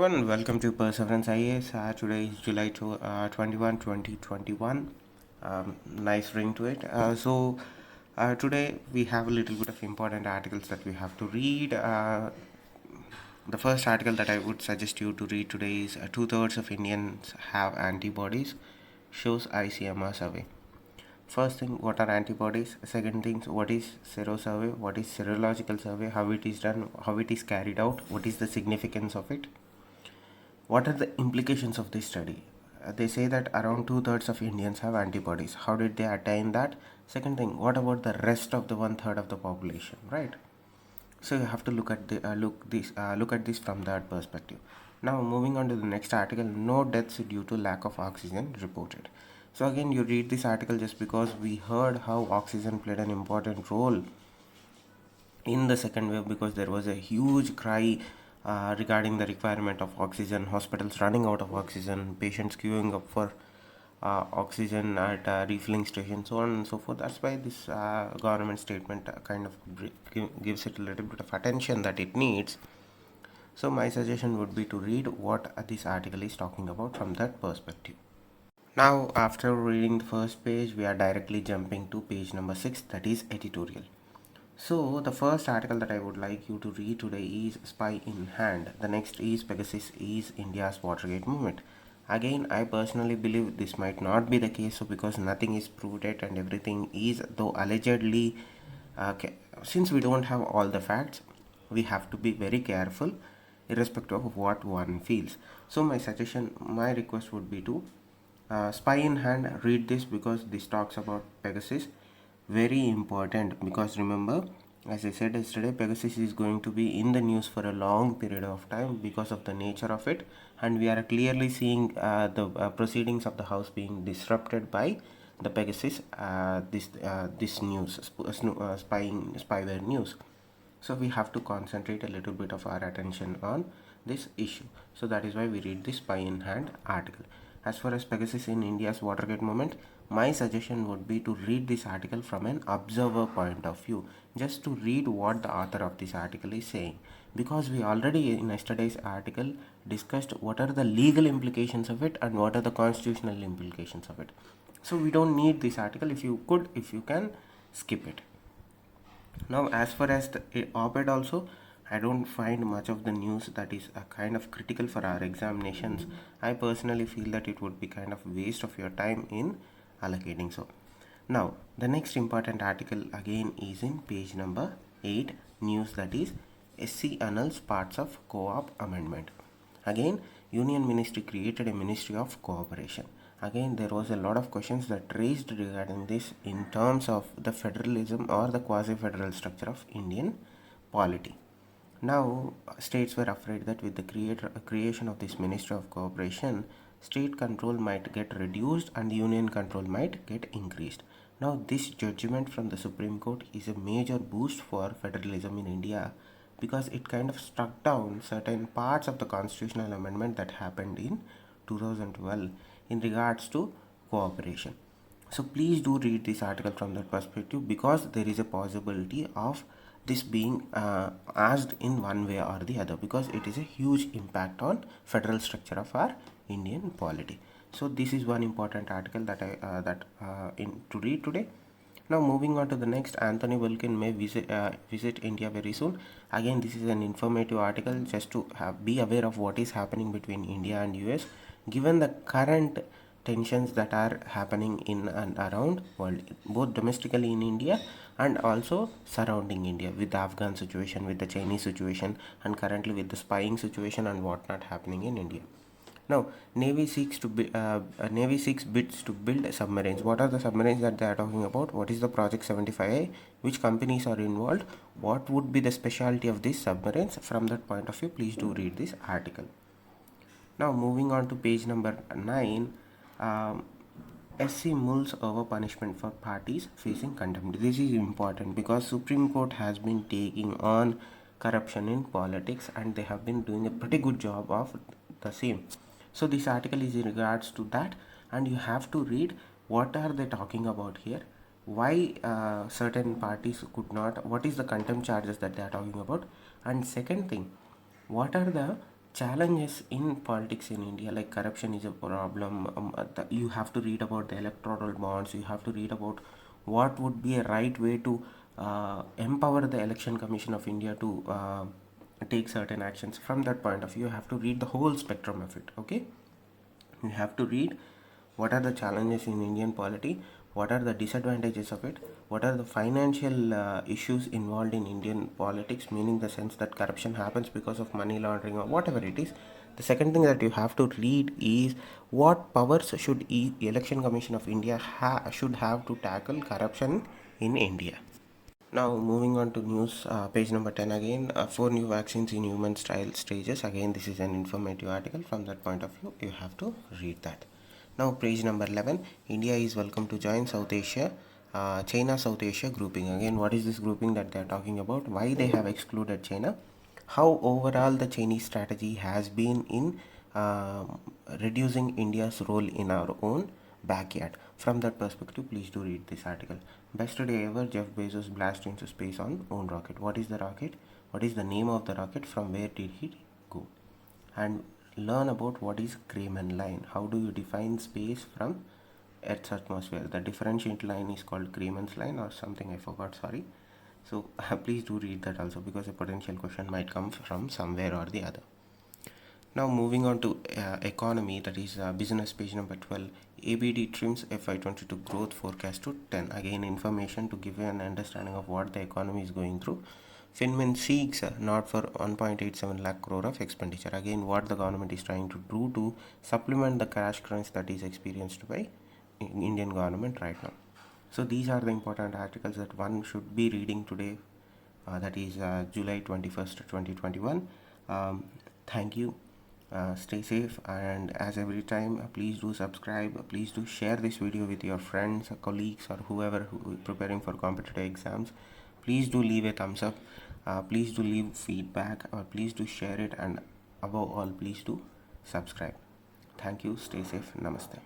everyone, welcome to Perseverance IAS. Today is July 21, 2021. Nice ring to it. Today we have a little bit of important articles that we have to read. The first article that I would suggest you to read today is two-thirds of Indians have antibodies, shows ICMR survey. First thing, what are antibodies? Second thing, what is sero survey? What is serological survey? How it is done? How it is carried out? What is the significance of it? What are the implications of this study? They say that around two-thirds of Indians have antibodies. How did they attain that? Second thing, what about the rest of the one-third of the population, right? So you have to look at this from that perspective. Now moving on to the next article, no deaths due to lack of oxygen reported. So again, you read this article just because we heard how oxygen played an important role in the second wave, because there was a huge cry regarding the requirement of oxygen, hospitals running out of oxygen, patients queuing up for oxygen at refilling stations, so on and so forth. That's why this government statement kind of gives it a little bit of attention that it needs. So my suggestion would be to read what this article is talking about from that perspective. Now, after reading the first page, we are directly jumping to page number 6, that is editorial. So, the first article that I would like you to read today is Spy in Hand. The next is Pegasus is India's Watergate movement. Again, I personally believe this might not be the case, so because nothing is proved yet and everything is, though allegedly, since we don't have all the facts, we have to be very careful irrespective of what one feels. So, my request would be to Spy in Hand, read this because this talks about Pegasus. Very important, because remember, as I said yesterday, Pegasus is going to be in the news for a long period of time because of the nature of it, and we are clearly seeing the proceedings of the House being disrupted by the Pegasus this news, spyware news. So we have to concentrate a little bit of our attention on this issue. So that is why we read this Spy in Hand article. As far as Pegasus in India's Watergate movement, my suggestion would be to read this article from an observer point of view, just to read what the author of this article is saying, because we already in yesterday's article discussed what are the legal implications of it and what are the constitutional implications of it. So we don't need this article. If you can, skip it. Now, as far as the op-ed also, I don't find much of the news that is kind of critical for our examinations. I personally feel that it would be kind of waste of your time in allocating so. Now, the next important article again is in page number 8, news, that is SC annuls parts of CoOp amendment. Again, Union Ministry created a Ministry of Cooperation. Again, there was a lot of questions that raised regarding this in terms of the federalism or the quasi-federal structure of Indian polity. Now, states were afraid that with the creation of this Ministry of Cooperation, state control might get reduced and union control might get increased. Now, this judgment from the Supreme Court is a major boost for federalism in India, because it kind of struck down certain parts of the constitutional amendment that happened in 2012 in regards to cooperation. So please do read this article from that perspective, because there is a possibility of this being asked in one way or the other, because it is a huge impact on federal structure of our Indian polity. So this is one important article that to read today. Now moving on to the next, Anthony Blinken may visit India very soon. Again, this is an informative article just to be aware of what is happening between India and US, given the current tensions that are happening in and around world, both domestically in India and also surrounding India, with the Afghan situation, with the Chinese situation, and currently with the spying situation and whatnot happening in India. Now, Navy seeks bids to build submarines. What are the submarines that they are talking about? What is the Project 75A? Which companies are involved? What would be the specialty of these submarines? From that point of view, please do read this article. Now, moving on to page number 9, SC mulls over punishment for parties facing contempt. This is important because Supreme Court has been taking on corruption in politics, and they have been doing a pretty good job of the same. So this article is in regards to that, and you have to read what are they talking about here, why certain parties could not, what is the contempt charges that they are talking about, and second thing, what are the challenges in politics in India, like corruption is a problem. You have to read about the electoral bonds. You have to read about what would be a right way to empower the Election Commission of India to take certain actions. From that point of view, you have to read the whole spectrum of it. Okay, you have to read what are the challenges in Indian polity, what are the disadvantages of it, what are the financial issues involved in Indian politics, meaning the sense that corruption happens because of money laundering or whatever it is. The second thing that you have to read is what powers should Election Commission of India should have to tackle corruption in India. Now moving on to news, page number 10 again, 4 new vaccines in human trial stages. Again, this is an informative article. From that point of view, you have to read that. Now page number 11, India is welcome to join South Asia, China South Asia grouping. Again, what is this grouping that they are talking about? Why they have excluded China? How overall the Chinese strategy has been in reducing India's role in our own backyard. From that perspective, please do read this article. Best day ever, Jeff Bezos blast into space on own rocket. What is the rocket? What is the name of the rocket? From where did he go? And learn about what is Grayman line. How do you define space from Earth's atmosphere? The differential line is called Grayman's line or something, I forgot, sorry. So please do read that also, because a potential question might come from somewhere or the other. Now moving on to economy, that is business, page number 12. ABD trims FY22 growth forecast to 10. Again, information to give you an understanding of what the economy is going through. Finmin seeks not for 1.87 lakh crore of expenditure. Again, what the government is trying to do to supplement the cash crunch that is experienced by Indian government right now. So these are the important articles that one should be reading today. That is July 21st, 2021. Thank you. Stay safe, and as every time, please do subscribe, please do share this video with your friends, colleagues, or whoever who is preparing for competitive exams. Please do leave a thumbs up, please do leave feedback, or please do share it, and above all, please do subscribe. Thank you. Stay safe. Namaste.